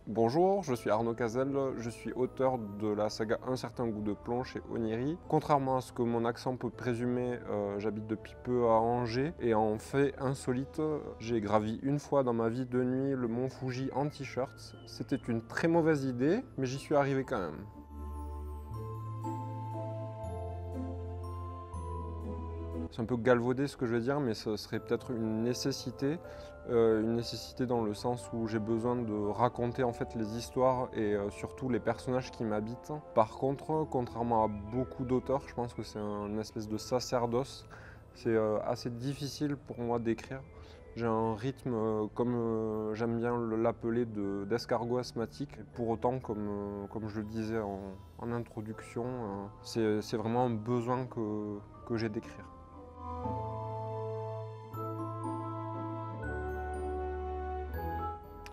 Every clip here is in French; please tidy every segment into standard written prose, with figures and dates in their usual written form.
Bonjour, je suis Arnaud Cazel, je suis auteur de la saga Un certain goût de plomb chez Oniri. Contrairement à ce que mon accent peut présumer, j'habite depuis peu à Angers et en fait insolite, j'ai gravi une fois dans ma vie de nuit le mont Fuji en t-shirt. C'était une très mauvaise idée, mais j'y suis arrivé quand même. C'est un peu galvaudé ce que je vais dire, mais ce serait peut-être une nécessité dans le sens où j'ai besoin de raconter en fait les histoires et surtout les personnages qui m'habitent. Par contre, contrairement à beaucoup d'auteurs, je pense que c'est une espèce de sacerdoce. C'est assez difficile pour moi d'écrire. J'ai un rythme, comme j'aime bien l'appeler, d'escargot asthmatique. Pour autant, comme je le disais en introduction, c'est vraiment un besoin que j'ai d'écrire.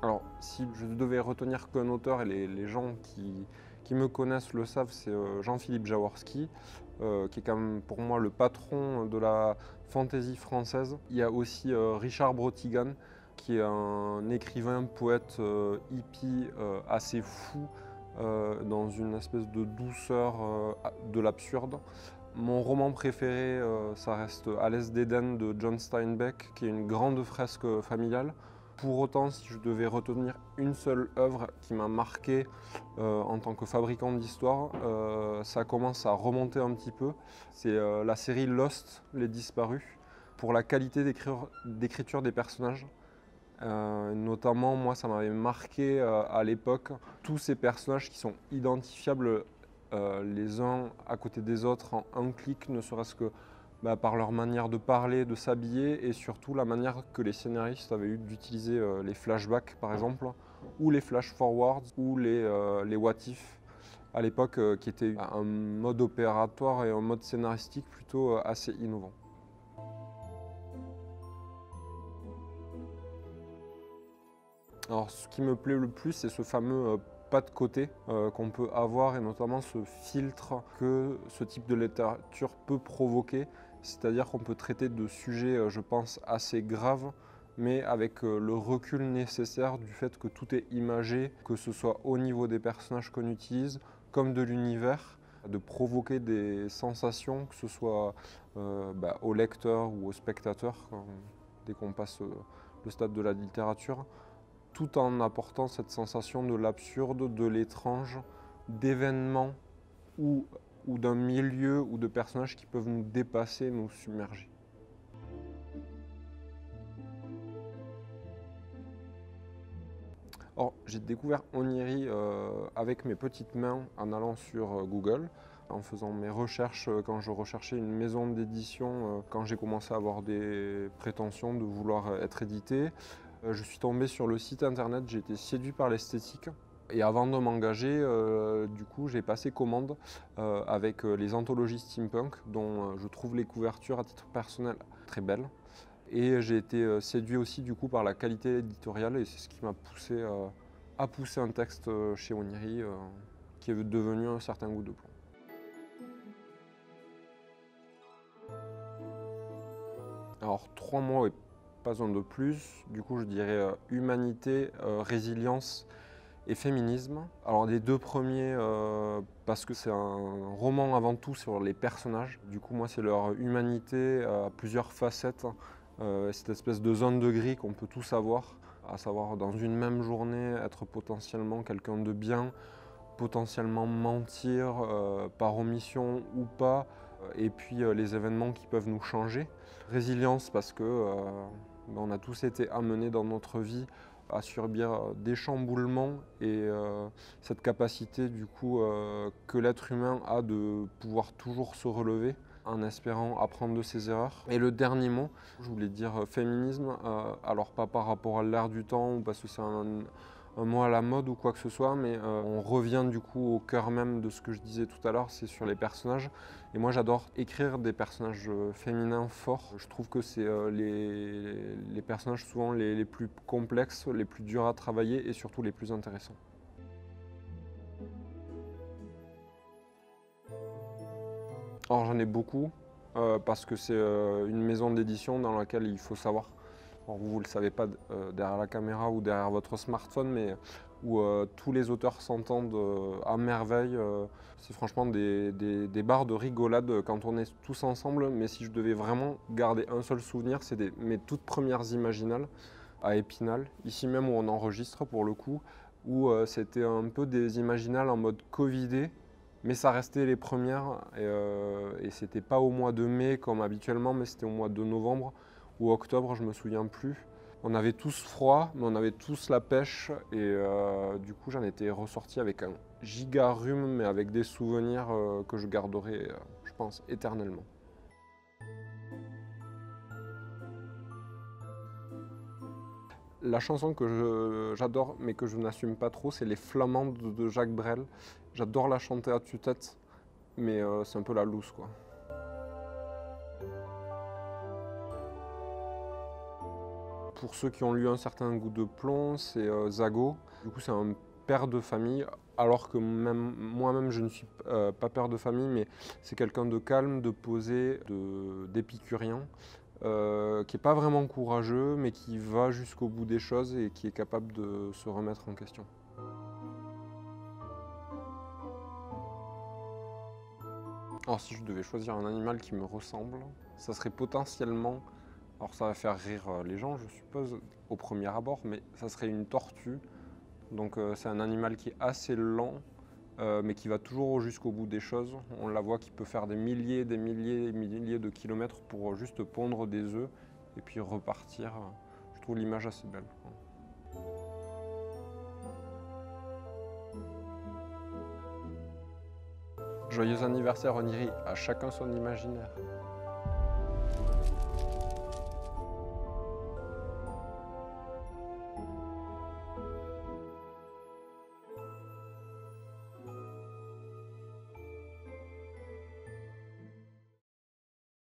Alors, si je devais retenir qu'un auteur, et les gens qui me connaissent le savent, c'est Jean-Philippe Jaworski, qui est quand même pour moi le patron de la fantaisie française. Il y a aussi Richard Brotigan, qui est un écrivain, poète hippie assez fou, dans une espèce de douceur de l'absurde. Mon roman préféré, ça reste À l'Est d'Éden de John Steinbeck, qui est une grande fresque familiale. Pour autant, si je devais retenir une seule œuvre qui m'a marqué en tant que fabricant d'histoire, ça commence à remonter un petit peu. C'est la série Lost, Les Disparus, pour la qualité d'écriture des personnages. Notamment, moi, ça m'avait marqué à l'époque tous ces personnages qui sont identifiables les uns à côté des autres en un clic, ne serait-ce que par leur manière de parler, de s'habiller et surtout la manière que les scénaristes avaient eu d'utiliser les flashbacks par exemple, ou les flash forwards, ou les what if à l'époque, qui était un mode opératoire et un mode scénaristique plutôt assez innovant. Alors ce qui me plaît le plus, c'est ce fameux pas de côté qu'on peut avoir et notamment ce filtre que ce type de littérature peut provoquer. C'est-à-dire qu'on peut traiter de sujets, je pense, assez graves, mais avec le recul nécessaire du fait que tout est imagé, que ce soit au niveau des personnages qu'on utilise, comme de l'univers, de provoquer des sensations, que ce soit au lecteur ou au spectateur, dès qu'on passe le stade de la littérature, tout en apportant cette sensation de l'absurde, de l'étrange, d'événements ou d'un milieu ou de personnages qui peuvent nous dépasser, nous submerger. Or, j'ai découvert Oniri avec mes petites mains en allant sur Google, en faisant mes recherches quand je recherchais une maison d'édition, quand j'ai commencé à avoir des prétentions de vouloir être édité. Je suis tombé sur le site internet, j'ai été séduit par l'esthétique. Et avant de m'engager, du coup, j'ai passé commande avec les anthologies steampunk, dont je trouve les couvertures à titre personnel très belles. Et j'ai été séduit aussi du coup par la qualité éditoriale et c'est ce qui m'a poussé à pousser un texte chez Oniri qui est devenu Un certain goût de plomb. Alors 3 mots et pas un de plus, du coup je dirais humanité, résilience et féminisme. Alors les deux premiers parce que c'est un roman avant tout sur les personnages. Du coup moi c'est leur humanité à plusieurs facettes. Cette espèce de zone de gris qu'on peut tous avoir, à savoir dans une même journée être potentiellement quelqu'un de bien, potentiellement mentir par omission ou pas, et puis les événements qui peuvent nous changer. Résilience parce que on a tous été amenés dans notre vie à subir des chamboulements et cette capacité du coup que l'être humain a de pouvoir toujours se relever en espérant apprendre de ses erreurs. Et le dernier mot, je voulais dire féminisme, alors pas par rapport à l'ère du temps ou parce que c'est un mot à la mode ou quoi que ce soit, mais on revient du coup au cœur même de ce que je disais tout à l'heure, c'est sur les personnages. Et moi j'adore écrire des personnages féminins forts. Je trouve que c'est les personnages souvent les plus complexes, les plus durs à travailler et surtout les plus intéressants. Alors j'en ai beaucoup, parce que c'est une maison d'édition dans laquelle il faut savoir, alors vous ne le savez pas derrière la caméra ou derrière votre smartphone, mais où tous les auteurs s'entendent à merveille. C'est franchement des barres de rigolade quand on est tous ensemble, mais si je devais vraiment garder un seul souvenir, c'est mes toutes premières imaginales à Épinal, ici même où on enregistre pour le coup, où c'était un peu des imaginales en mode covidé, mais ça restait les premières, et c'était pas au mois de mai comme habituellement, mais c'était au mois de novembre ou octobre, je me souviens plus. On avait tous froid, mais on avait tous la pêche, et du coup j'en étais ressorti avec un giga rhume, mais avec des souvenirs que je garderai, je pense, éternellement. La chanson que j'adore, mais que je n'assume pas trop, c'est Les Flamandes de Jacques Brel. J'adore la chanter à tue-tête, mais c'est un peu la loose, quoi. Pour ceux qui ont eu un certain goût de plomb, c'est Zago. Du coup, c'est un père de famille, alors que même moi-même, je ne suis pas père de famille, mais c'est quelqu'un de calme, de posé, d'épicurien, qui n'est pas vraiment courageux, mais qui va jusqu'au bout des choses et qui est capable de se remettre en question. Alors si je devais choisir un animal qui me ressemble, ça serait potentiellement, alors ça va faire rire les gens je suppose au premier abord, mais ça serait une tortue. Donc c'est un animal qui est assez lent, mais qui va toujours jusqu'au bout des choses. On la voit qui peut faire des milliers de kilomètres pour juste pondre des œufs et puis repartir. Je trouve l'image assez belle. Joyeux anniversaire Oniri, à chacun son imaginaire.